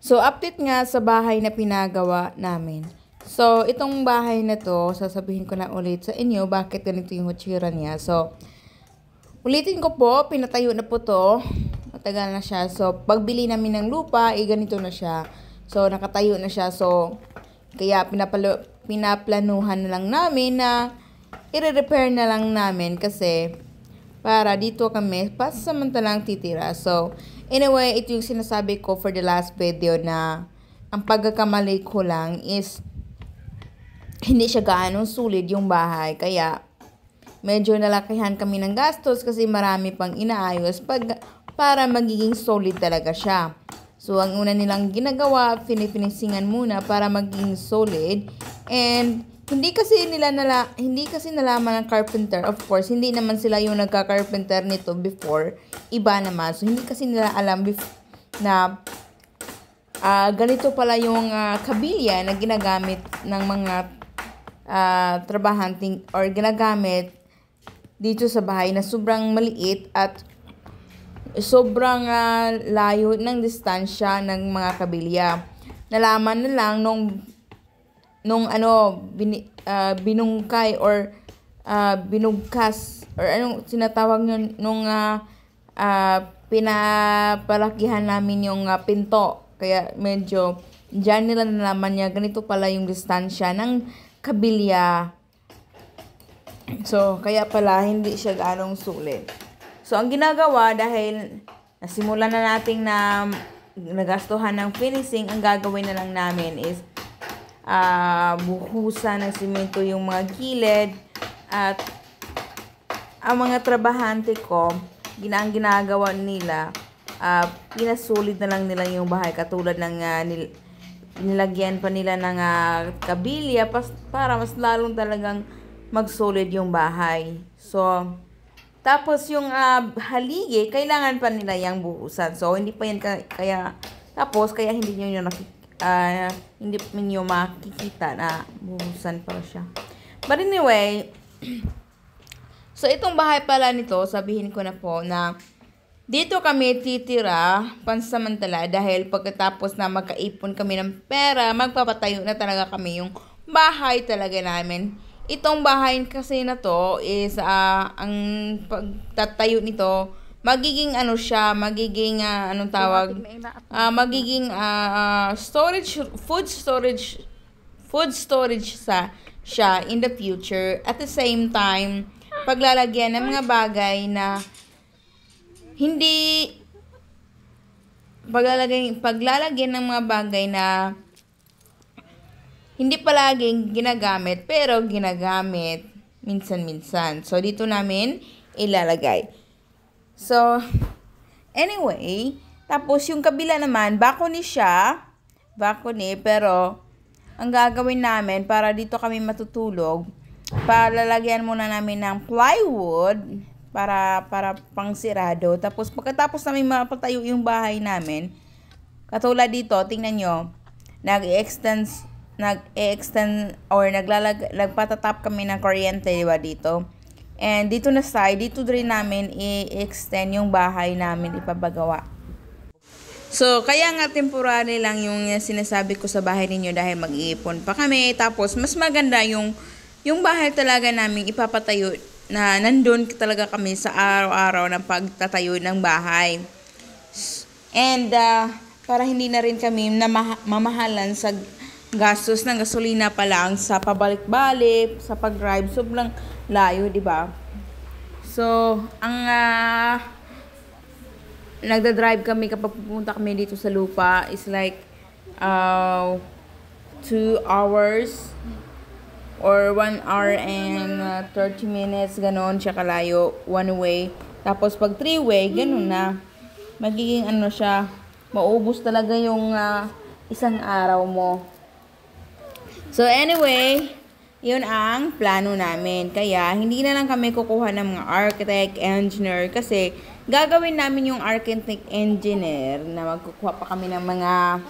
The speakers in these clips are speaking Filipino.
So, update nga sa bahay na pinagawa namin. So, itong bahay na to, sasabihin ko na ulit sa inyo bakit ganito yung hutsura niya. So, ulitin ko po, pinatayo na po to. Matagal na siya. So, pagbili namin ng lupa, ganito na siya. So, nakatayo na siya. So, kaya pinaplanuhan na lang namin na i-repair na lang namin kasi para dito kami pasamantalang titira. So, anyway, ito yung sinasabi ko for the last video na ang pagkakamali ko lang is hindi siya gaano sulit yung bahay. Kaya medyo nalakihan kami ng gastos kasi marami pang inaayos para magiging solid talaga siya. So, ang una nilang ginagawa, finisingan muna para maging solid. And hindi kasi nalaman ng carpenter. Of course, hindi naman sila yung nagka-carpenter nito before. Iba naman. So, hindi kasi nila alam na ganito pala yung kabilya na ginagamit ng mga trabahanting or ginagamit dito sa bahay na sobrang maliit at sobrang layo ng distansya ng mga kabilya. Nalaman na lang binungkay or binugkas or anong sinatawag nung pinapalakihan namin yung pinto. Kaya medyo dyan nila nalaman niya ganito pala yung distansya ng kabilya. So, kaya pala hindi siya ganong sulit. So, ang ginagawa dahil nasimulan na nating nagastuhan ng finishing, ang gagawin na lang namin is buhusan ng simento yung mga gilid at ang mga trabahante ko, ginagawa nila, pinasulit na lang nila yung bahay katulad ng nilagyan pa nila ng kabilya para mas lalong talagang mag-solid yung bahay. So, tapos yung haligi, kailangan pa nila yung buhusan. So, hindi pa yan kaya hindi niyo makikita na buhusan pa siya. But anyway, so itong bahay pala nito, sabihin ko na po na dito kami titira pansamantala dahil pagkatapos na magkaipon kami ng pera, magpapatayo na talaga kami yung bahay talaga namin. Itong bahay kasi na to is ang pagtatayo nito magiging magiging food storage siya in the future. At the same time, paglalagyan ng mga bagay na paglalagyan ng mga bagay na hindi palaging ginagamit pero ginagamit minsan-minsan. So, dito namin ilalagay. So, anyway, tapos yung kabila naman, balcony siya. Balcony, pero ang gagawin namin para dito kami matutulog, palalagyan muna namin ng plywood para pangsirado. Tapos pagkatapos namin mapatayo yung bahay namin, katulad dito, tingnan nyo, nag-extend or nagpatatap kami ng kuryente, diba, dito. And dito na side, dito rin namin i-extend yung bahay namin ipabagawa. So, kaya nga temporary lang yung sinasabi ko sa bahay ninyo dahil mag-iipon pa kami. Tapos, mas maganda yung bahay talaga namin ipapatayo na nandun talaga kami sa araw-araw ng pagtatayo ng bahay. And, para hindi na rin kami mamahalan sa gastos ng gasolina pa lang sa pabalik-balik, sa pag-drive, sobrang layo, di ba? So, ang nagda-drive kami kapag pupunta kami dito sa lupa is like 2 hours or 1 hour and 30 minutes, ganon siya kalayo, one way. Tapos pag 3-way, ganon na. Magiging siya, maubos talaga yung isang araw mo. So, anyway, yun ang plano namin. Kaya, hindi na lang kami kukuha ng mga architect, engineer, kasi gagawin namin yung architect, engineer, na magkukuha pa kami ng mga,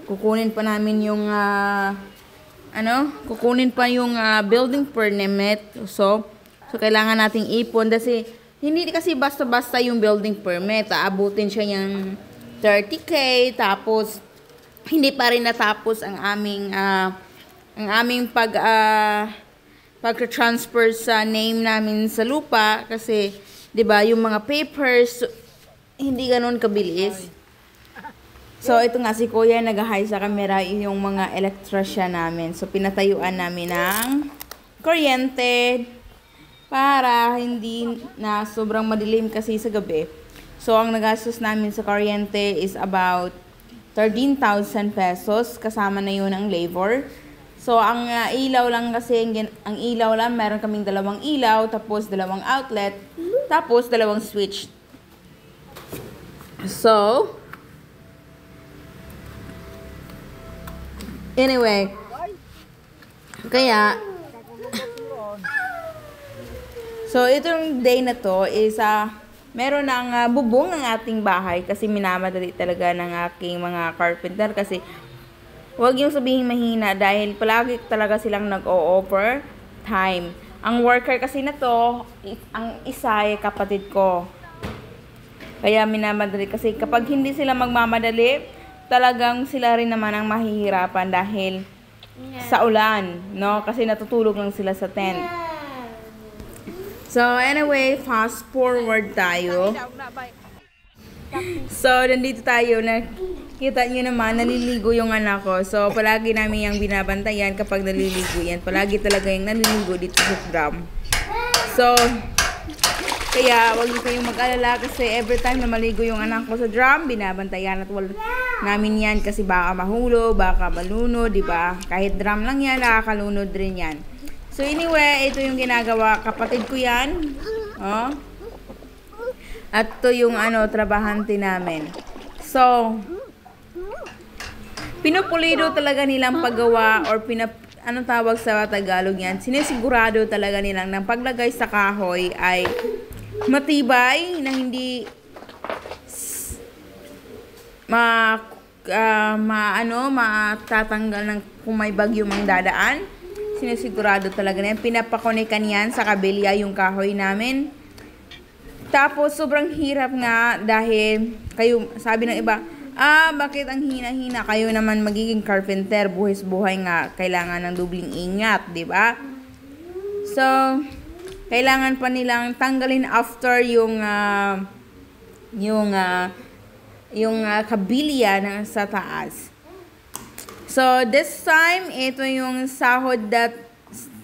kukunin pa namin yung, kukunin pa yung building permit. So, kailangan nating ipon kasi, hindi kasi basta-basta yung building permit. Aabutin siya yung 30K, tapos, hindi pa rin natapos ang aming pag-transfer sa name namin sa lupa kasi 'di ba yung mga papers hindi ganoon kabilis. So ito nga si Kuya nag-high sa camera yung mga electrician namin. So pinatayuan namin ng kuryente para hindi na sobrang madilim kasi sa gabi. So ang nagastos namin sa kuryente is about 13,000 pesos kasama na yun ang labor. So, ang ilaw lang kasi, ang ilaw lang, meron kaming 2 ilaw, tapos 2 outlet, tapos 2 switch. So, anyway, kaya, so, itong day na to is, meron ng bubong ng ating bahay kasi minamadali talaga ng aking mga carpenter kasi huwag yung sabihin mahina dahil palagi talaga silang nag-o-over time. Ang worker kasi na to, ang isa ay kapatid ko. Kaya minamadali kasi kapag hindi sila magmamadali, talagang sila rin naman ang mahihirapan dahil sa ulan, no? Kasi natutulog lang sila sa tent. So, anyway, fast forward tayo. So, nandito tayo. Nakita nyo naman, naliligo yung anak ko. So, palagi namin yung binabantayan kapag naliligo yan. Palagi talaga yung naliligo dito sa drum. So, kaya wag niyo kayong mag-alala kasi every time na maligo yung anak ko sa drum, binabantayan at wala namin yan kasi baka mahulo, baka malunod, di ba? Kahit drum lang yan, nakakalunod rin yan. So anyway, ito yung ginagawa. Kapatid ko yan. Oh. At ito yung trabahante namin. So, pinupulido talaga nilang paggawa or anong tawag sa Tagalog yan? Sinisigurado talaga nilang ng paglagay sa kahoy ay matibay na hindi matatanggal ng kung may bagyo mang dadaan. Sinisigurado talaga na yan. Pinapakonikan yan sa kabilya yung kahoy namin. Tapos, sobrang hirap nga dahil kayo, sabi ng iba, bakit ang hina-hina? Kayo naman magiging carpenter, buhis-buhay nga, kailangan ng dubling ingat, di ba? So, kailangan pa nilang tanggalin after yung kabilya na sa taas. So, this time, ito yung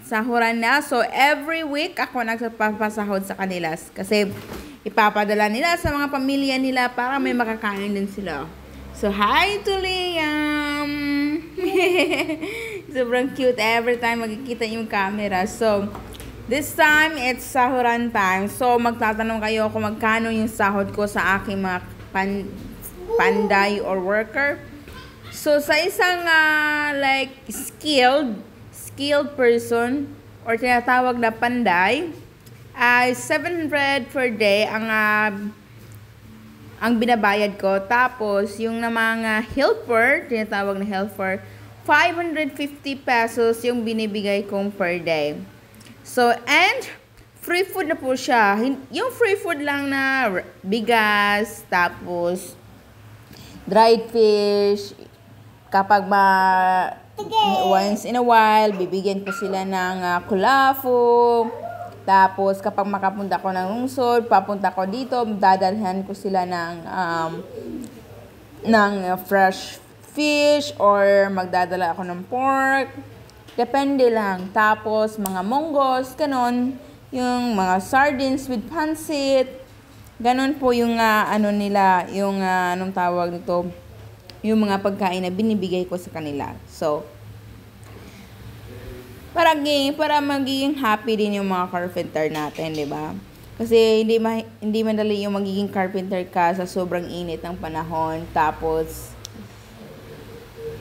sahuran na. So, every week, ako nagpapasahod sa kanila. Kasi, ipapadala nila sa mga pamilya nila para may makakain din sila. So, hi to Liam! Sobrang cute. Every time magkikita yung camera. So, this time, it's sahuran time. So, magtatanong kayo kung magkano yung sahod ko sa aking mga panday or worker. So, sa isang skilled person or tinatawag na panday, ay 700 per day ang binabayad ko. Tapos, yung na mga helper, tinatawag na helper, 550 pesos yung binibigay kong per day. So, and free food na po siya. Yung free food lang na bigas, tapos dried fish. Kapag once in a while, bibigyan ko sila ng kulafu. Tapos, kapag makapunta ko ng lungsod, papunta ko dito, dadalhan ko sila ng fresh fish or magdadala ako ng pork. Depende lang. Tapos, mga monggos, ganon. Yung mga sardines with pancit. Ganon po yung nila, yung anong tawag nito, yung mga pagkain na binibigay ko sa kanila. So, para magiging happy din yung mga carpenter natin, di ba? Kasi hindi madali yung magiging carpenter ka sa sobrang init ng panahon. Tapos,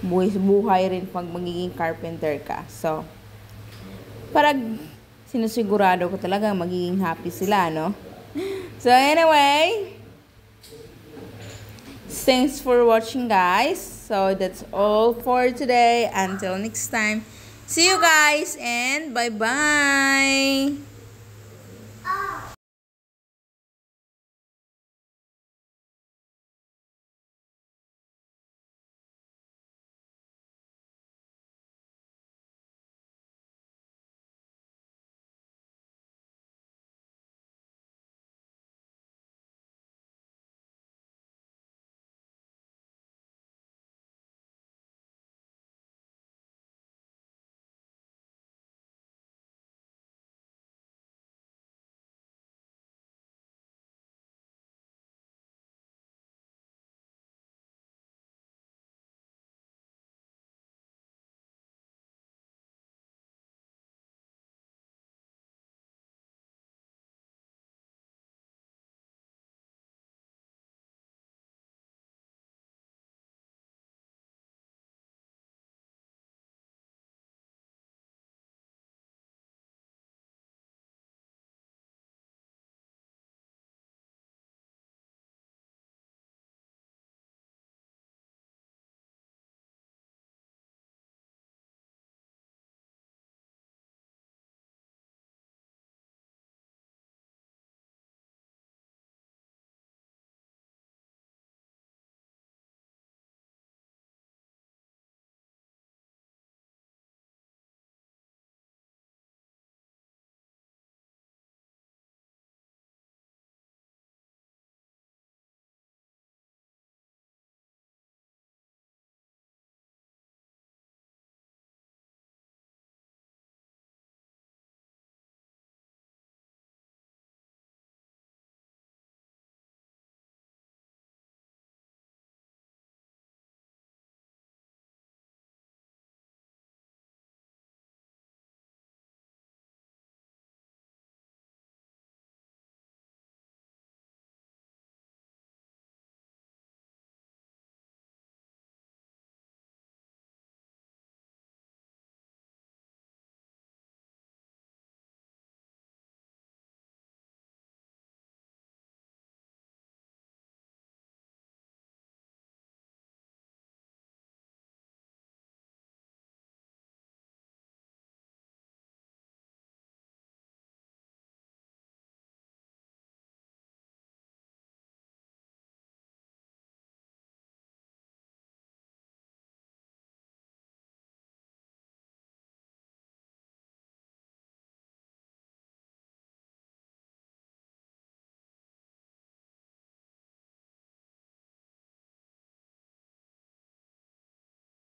buhay rin pag magiging carpenter ka. So, para sinusigurado ko talaga magiging happy sila, no? So, anyway, thanks for watching, guys. So, that's all for today. Until next time. See you guys and bye-bye.